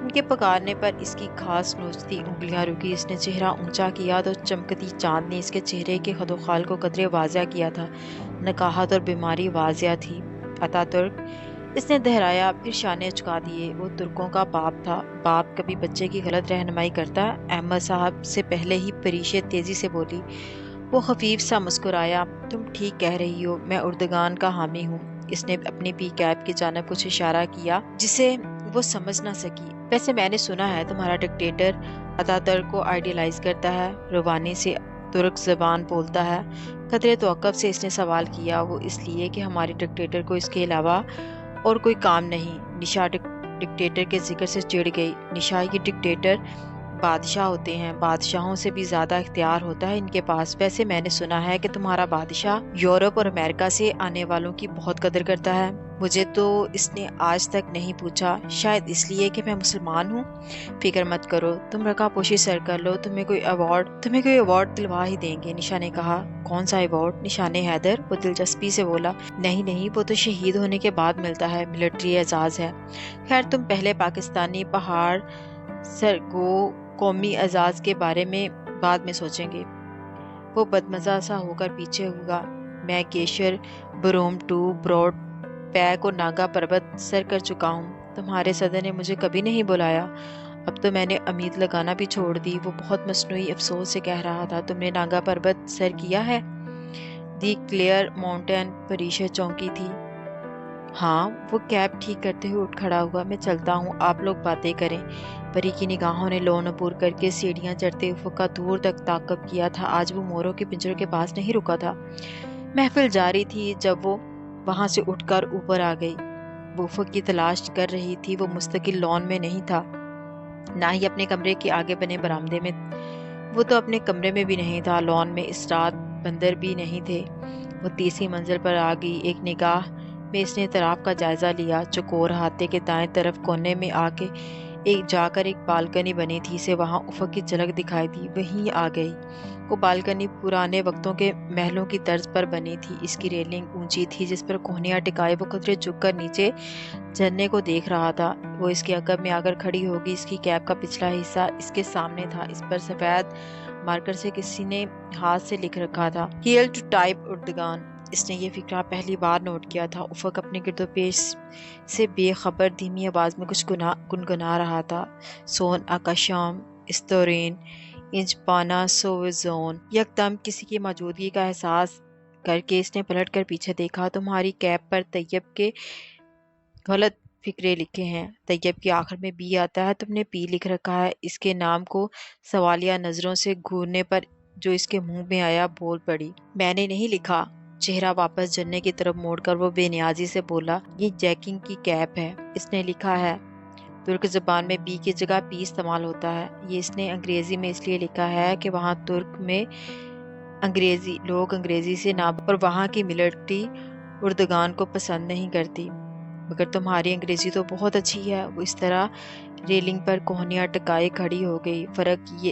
ان کے پکارنے پر اس کی گھاس نوچتی انگلیاں رکی۔ اس نے چہرہ اونچا کیا تو چمکتی چاند نے اس کے چہرے کے خد و خال کو قدرے واضح کیا تھا۔ نکاہت اور بیماری واضح تھی۔ اتا ترک، اس نے دہرایا، پھر شانے چکا دیے۔ وہ ترکوں کا باپ تھا۔ باپ کبھی بچے کی غلط رہنمائی کرتا؟ احمد صاحب سے پہلے ہی پریشے تیزی سے بولی۔ وہ خفیف سا مسکرایا۔ تم ٹھیک کہہ رہی ہو، میں اردگان کا حامی ہوں۔ اس نے اپنی پی کیپ کی جانب کچھ اشارہ کیا جسے وہ سمجھ نہ سکی۔ ویسے میں نے سنا ہے تمہارا ڈکٹیٹر اتا ترک کو آئیڈیلائز کرتا ہے، روانی سے ترک زبان بولتا ہے۔ قدرے توقف سے اس نے سوال کیا۔ وہ اس لیے کہ ہمارے ڈکٹیٹر کو اس کے علاوہ اور کوئی کام نہیں۔ نشا ڈکٹیٹر کے ذکر سے چڑ گئی۔ نشا، یہ ڈکٹیٹر بادشاہ ہوتے ہیں، بادشاہوں سے بھی زیادہ اختیار ہوتا ہے ان کے پاس۔ ویسے میں نے سنا ہے کہ تمہارا بادشاہ یورپ اور امریکہ سے آنے والوں کی بہت قدر کرتا ہے۔ مجھے تو اس نے آج تک نہیں پوچھا، شاید اس لیے کہ میں مسلمان ہوں۔ فکر مت کرو، تم رکا پوشی سر کر لو، تمہیں کوئی ایوارڈ دلوا ہی دیں گے۔ نشا نے کہا۔ کون سا ایوارڈ؟ نشان حیدر، وہ دلچسپی سے بولا۔ نہیں، وہ تو شہید ہونے کے بعد ملتا ہے، ملٹری اعزاز ہے۔ خیر، تم پہلے پاکستانی پہاڑ سرگو قومی اعزاز کے بارے میں بعد میں سوچیں گے۔ وہ بدمزہ سا ہو کر پیچھے ہوگا۔ میں کیشر، بروم ٹو، براڈ پیک اور ناگا پربت سر کر چکا ہوں۔ تمہارے صدر نے مجھے کبھی نہیں بلایا۔ اب تو میں نے امید لگانا بھی چھوڑ دی۔ وہ بہت مصنوعی افسوس سے کہہ رہا تھا۔ تم نے ناگا پربت سر کیا ہے؟ دی کلیئر ماؤنٹین پریشے چونکی تھی۔ ہاں، وہ کیب ٹھیک کرتے ہوئے اٹھ کھڑا ہوا۔ میں چلتا ہوں، آپ لوگ باتیں کریں۔ پری کی نگاہوں نے لو نپور کر کے سیڑھیاں چڑھتے افق کا دور تک تعاقب کیا تھا۔ آج وہ موروں کے پنجروں کے پاس نہیں رکا تھا۔ محفل جاری تھی جب وہ وہاں سے اٹھ کر اوپر آ گئی۔ وہ افق کی تلاش کر رہی تھی۔ وہ مستقل لان میں نہیں تھا، نہ ہی اپنے کمرے کے آگے بنے برآمدے میں۔ وہ تو اپنے کمرے میں بھی نہیں تھا، لان میں اس رات بندر بھی نہیں تھے۔ وہ تیسری منزل پر آ گئی۔ ایک نگاہ میں اس نے اطراف کا جائزہ لیا۔ چکور ہاتھے کے دائیں طرف کونے میں جا کر ایک بالکنی بنی تھی، اسے وہاں افق کی جھلک دکھائی دی۔ وہیں آ گئی۔ وہ بالکنی پرانے وقتوں کے محلوں کی طرز پر بنی تھی۔ اس کی ریلنگ اونچی تھی جس پر کوہنیاں ٹکائے وہ قدرے جھک کر نیچے جھرنے کو دیکھ رہا تھا۔ وہ اس کے عقب میں آ کر کھڑی ہوگی۔ اس کی کیپ کا پچھلا حصہ اس کے سامنے تھا، اس پر سفید مارکر سے کسی نے ہاتھ سے لکھ رکھا تھا، ہیل ٹو ٹائپ اردگان۔ اس نے یہ فقرہ پہلی بار نوٹ کیا تھا۔ افق اپنے گرد و پیش سے بے خبر دھیمی آواز میں کچھ گنگنا رہا تھا۔ سون اکاشام استورین انج پانا سوزون۔ یکدم کسی کی موجودگی کا احساس کر کے اس نے پلٹ کر پیچھے دیکھا۔ تمہاری کیپ پر طیب کے غلط فقرے لکھے ہیں۔ طیب کے آخر میں بی آتا ہے، تم نے پی لکھ رکھا ہے۔ اس کے نام کو سوالیہ نظروں سے گھورنے پر جو اس کے منہ میں آیا بول پڑی۔ میں نے نہیں لکھا۔ چہرہ واپس جھرنے کی طرف موڑ کر وہ بے نیازی سے بولا، یہ جیکنگ کی کیپ ہے۔ اس نے لکھا ہے، ترک زبان میں بی کی جگہ پی استعمال ہوتا ہے۔ یہ اس نے انگریزی میں اس لیے لکھا ہے کہ وہاں ترک میں لوگ انگریزی سے اور وہاں کی ملٹری اردگان کو پسند نہیں کرتی۔ مگر تمہاری انگریزی تو بہت اچھی ہے۔ وہ اس طرح ریلنگ پر کوہنیاں ٹکائے کھڑی ہو گئی۔ فرق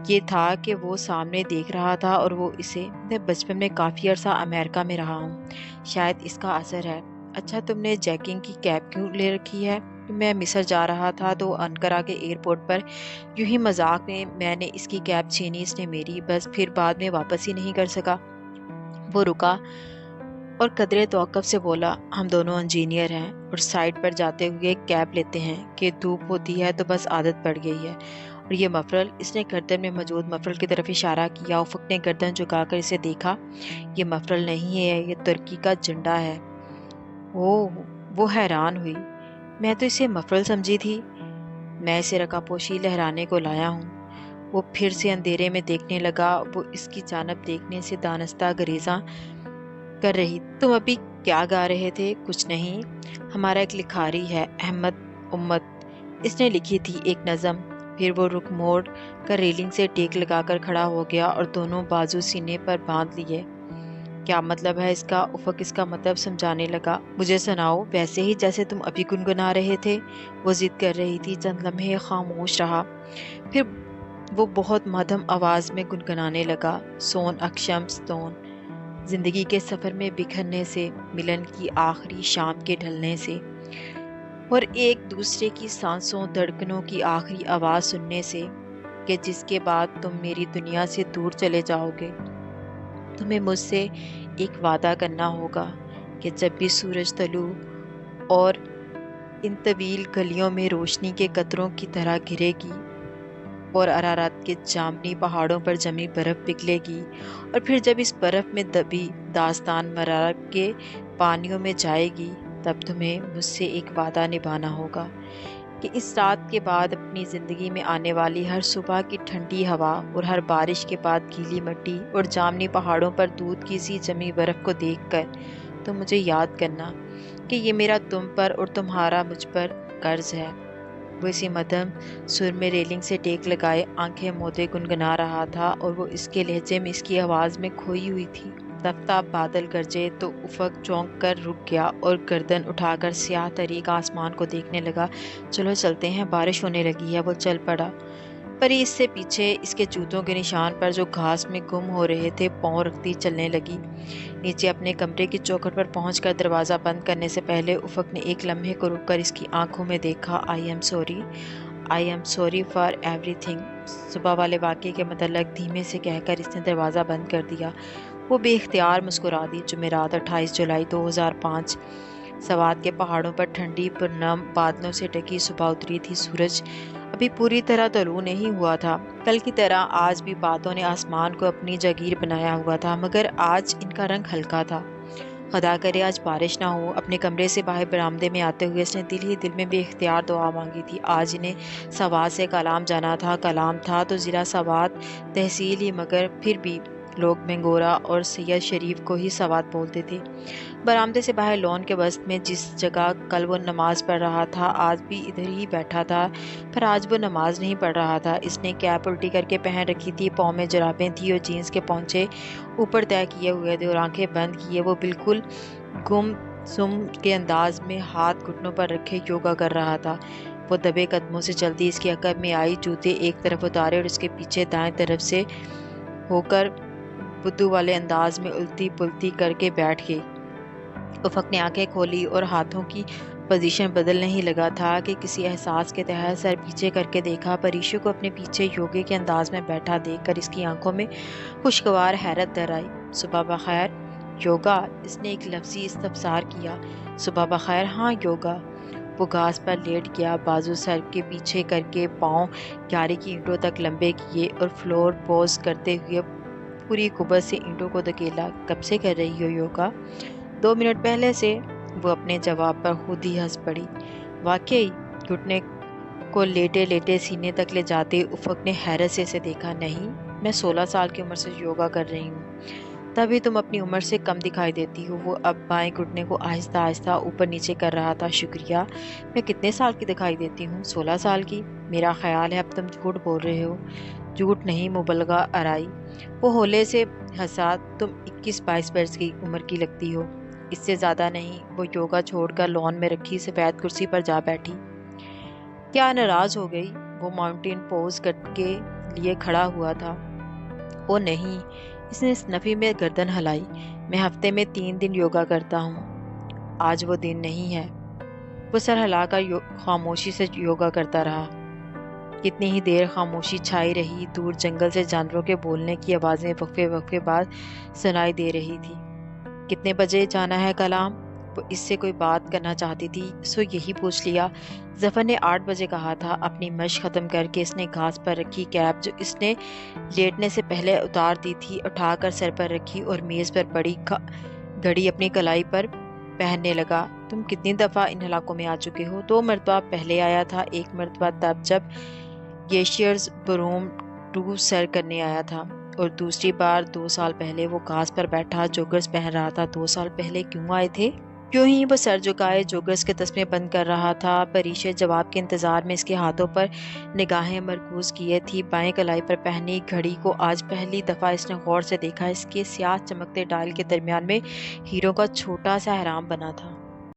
یہ تھا کہ وہ سامنے دیکھ رہا تھا اور وہ اسے۔ میں بچپن میں کافی عرصہ امریکہ میں رہا ہوں، شاید اس کا اثر ہے۔ اچھا، تم نے جیکنگ کی کیپ کیوں لے رکھی ہے؟ میں مصر جا رہا تھا تو انقرہ کے ایئرپورٹ پر یوں ہی مذاق میں نے اس کی کیپ چھینی، اس نے میری، بس پھر بعد میں واپس ہی نہیں کر سکا۔ وہ رکا اور قدرے توقف سے بولا، ہم دونوں انجینئر ہیں اور سائٹ پر جاتے ہوئے کیپ لیتے ہیں کہ دھوپ ہوتی ہے تو بس عادت پڑ گئی ہے۔ اور یہ مفرل، اس نے گردن میں موجود مفرل کی طرف اشارہ کیا۔ افق نے گردن جھکا کر اسے دیکھا۔ یہ مفرل نہیں ہے، یہ ترکی کا جھنڈا ہے۔ اوہ، وہ حیران ہوئی۔ میں تو اسے مفرل سمجھی تھی۔ میں اسے رکا پوشی لہرانے کو لایا ہوں۔ وہ پھر سے اندھیرے میں دیکھنے لگا۔ وہ اس کی جانب دیکھنے سے دانستہ گریزاں کر رہی۔ تم ابھی کیا گا رہے تھے؟ کچھ نہیں، ہمارا ایک لکھاری ہے، احمد امت، اس نے لکھی تھی ایک نظم۔ پھر وہ رخ موڑ کر ریلنگ سے ٹیک لگا کر کھڑا ہو گیا اور دونوں بازو سینے پر باندھ لیے۔ کیا مطلب ہے اس کا؟ افق اس کا مطلب سمجھانے لگا۔ مجھے سناؤ، ویسے ہی جیسے تم ابھی گنگنا رہے تھے۔ وہ ضد کر رہی تھی۔ چند لمحے خاموش رہا، پھر وہ بہت مدھم آواز میں گنگنانے لگا، سون اکشم ستون، زندگی کے سفر میں بکھرنے سے، ملن کی آخری شام کے ڈھلنے سے، اور ایک دوسرے کی سانسوں دھڑکنوں کی آخری آواز سننے سے کہ جس کے بعد تم میری دنیا سے دور چلے جاؤ گے۔ تمہیں مجھ سے ایک وعدہ کرنا ہوگا کہ جب بھی سورج طلوع اور ان طویل گلیوں میں روشنی کے قطروں کی طرح گرے گی اور ارارات کے جامنی پہاڑوں پر جمی برف پگھلے گی، اور پھر جب اس برف میں دبی داستان مرارا کے پانیوں میں جائے گی، تب تمہیں مجھ سے ایک وعدہ نبھانا ہوگا کہ اس رات کے بعد اپنی زندگی میں آنے والی ہر صبح کی ٹھنڈی ہوا اور ہر بارش کے بعد گیلی مٹی اور جامنی پہاڑوں پر دودھ کی سی جمی برف کو دیکھ کر تم مجھے یاد کرنا کہ یہ میرا تم پر اور تمہارا مجھ پر قرض ہے۔ وہ اسی مدھم سر میں ریلنگ سے ٹیک لگائے آنکھیں موندے گنگنا رہا تھا، اور وہ اس کے لہجے میں اس کی آواز میں کھوئی ہوئی تھی۔ تفتہ بادل گرجے تو افق چونک کر رک گیا اور گردن اٹھا کر سیاہ تاریک آسمان کو دیکھنے لگا۔ چلو چلتے ہیں، بارش ہونے لگی ہے۔ وہ چل پڑا۔ پری اس سے پیچھے اس کے جوتوں کے نشان پر جو گھاس میں گم ہو رہے تھے پاؤں رکھتی چلنے لگی۔ نیچے اپنے کمرے کی چوکھٹ پر پہنچ کر دروازہ بند کرنے سے پہلے افق نے ایک لمحے کو رک کر اس کی آنکھوں میں دیکھا۔ I am sorry for every thing. صبح والے واقعے کے متعلق دھیمے سے کہہ کر اس نے دروازہ بند کر دیا۔ وہ بے اختیار مسکرا دی۔ جمعرات 28 جولائی 2005۔ سوات کے پہاڑوں پر ٹھنڈی پرنم بادلوں سے ڈھکی صبح اتری تھی۔ سورج ابھی پوری طرح طلوع نہیں ہوا تھا۔ کل کی طرح آج بھی باتوں نے آسمان کو اپنی جاگیر بنایا ہوا تھا، مگر آج ان کا رنگ ہلکا تھا۔ خدا کرے آج بارش نہ ہو۔ اپنے کمرے سے باہر برآمدے میں آتے ہوئے اس نے دل ہی دل میں بے اختیار دعا مانگی تھی۔ آج انہیں سوات سے کلام جانا تھا۔ کلام تھا تو ضلع سوات تحصیل ہی، مگر پھر بھی لوگ مینگورہ اور سید شریف کو ہی سوات بولتے تھے۔ برآمدے سے باہر لون کے وسط میں جس جگہ کل وہ نماز پڑھ رہا تھا آج بھی ادھر ہی بیٹھا تھا، پر آج وہ نماز نہیں پڑھ رہا تھا۔ اس نے کیپ الٹی کر کے پہن رکھی تھی، پاؤں میں جرابیں تھی اور جینس کے پونچے اوپر طے کیے ہوئے تھے اور آنکھیں بند کیے وہ بالکل گم سم کے انداز میں ہاتھ گھٹنوں پر رکھے یوگا کر رہا تھا۔ وہ دبے قدموں سے چلتی اس کی عقب میں آئی، جوتے ایک طرف اتارے اور اس کے پیچھے دائیں طرف سے ہو کر بدھو والے انداز میں الٹی پلٹی کر کے بیٹھ گئی۔ افق نے آنکھیں کھولی اور ہاتھوں کی پوزیشن بدلنے ہی لگا تھا کہ کسی احساس کے تحت سر پیچھے کر کے دیکھا۔ پریشو کو اپنے پیچھے یوگے کے انداز میں بیٹھا دیکھ کر اس کی آنکھوں میں خوشگوار حیرت در آئی۔ صبح بخیر یوگا؟ اس نے ایک لفظی استفسار کیا۔ صبح بخیر، ہاں یوگا۔ وہ گھاس پر لیٹ گیا، بازو سر کے پیچھے کر کے پاؤں گیارے کی اینٹوں تک لمبے کیے اور فلور پوز کرتے ہوئے پوری قوت سے اینٹوں کو دھکیلا۔ کب سے کر رہی ہو یوگا؟ 2 منٹ پہلے سے، وہ اپنے جواب پر خود ہی ہنس پڑی۔ واقعی؟ گھٹنے کو لیٹے لیٹے سینے تک لے جاتے افق نے حیرت سے اسے دیکھا۔ نہیں، میں 16 سال کی عمر سے یوگا کر رہی ہوں۔ تبھی تم اپنی عمر سے کم دکھائی دیتی ہو۔ وہ اب بائیں گھٹنے کو آہستہ آہستہ اوپر نیچے کر رہا تھا۔ شکریہ۔ میں کتنے سال کی دکھائی دیتی ہوں؟ 16 سال کی؟ میرا خیال ہے اب تم جھوٹ بول رہے ہو۔ جھوٹ نہیں، مبالغہ آرائی۔ وہ ہولے سے ہنسا۔ تم 21-22 برس کی عمر کی لگتی ہو، اس سے زیادہ نہیں۔ وہ یوگا چھوڑ کر لون میں رکھی سفید کرسی پر جا بیٹھی۔ کیا ناراض ہو گئی؟ وہ ماؤنٹین پوز کر کے لیے کھڑا ہوا تھا۔ او نہیں، اس نے نفی میں گردن ہلائی۔ میں ہفتے میں 3 دن یوگا کرتا ہوں۔ آج وہ دن نہیں ہے۔ وہ سر ہلا کر خاموشی سے یوگا کرتا رہا۔ کتنی ہی دیر خاموشی چھائی رہی۔ دور جنگل سے جانوروں کے بولنے کی آوازیں وقفے وقفے بعد سنائی دے رہی تھی۔ کتنے بجے جانا ہے کلام؟ وہ اس سے کوئی بات کرنا چاہتی تھی سو یہی پوچھ لیا۔ ظفر نے 8 بجے کہا تھا۔ اپنی مشق ختم کر کے اس نے گھاس پر رکھی کیپ جو اس نے لیٹنے سے پہلے اتار دی تھی اٹھا کر سر پر رکھی اور میز پر پڑی گھڑی اپنی کلائی پر پہننے لگا۔ تم کتنی دفعہ ان علاقوں میں آ چکے ہو؟ 2 مرتبہ پہلے آیا تھا، ایک مرتبہ تب جب گلیشیئرز بروم 2 سر کرنے آیا تھا، اور دوسری بار 2 سال پہلے وہ گھاس پر بیٹھا جوگرز پہن رہا تھا۔ 2 سال پہلے کیوں آئے تھے؟ کیوں ہی؟ وہ سر جھکائے جوگرز کے تسمے بند کر رہا تھا۔ پریشے جواب کے انتظار میں اس کے ہاتھوں پر نگاہیں مرکوز کیے تھی۔ بائیں کلائی پر پہنی گھڑی کو آج پہلی دفعہ اس نے غور سے دیکھا۔ اس کے سیاہ چمکتے ڈائل کے درمیان میں ہیروں کا چھوٹا سا اہرام بنا تھا۔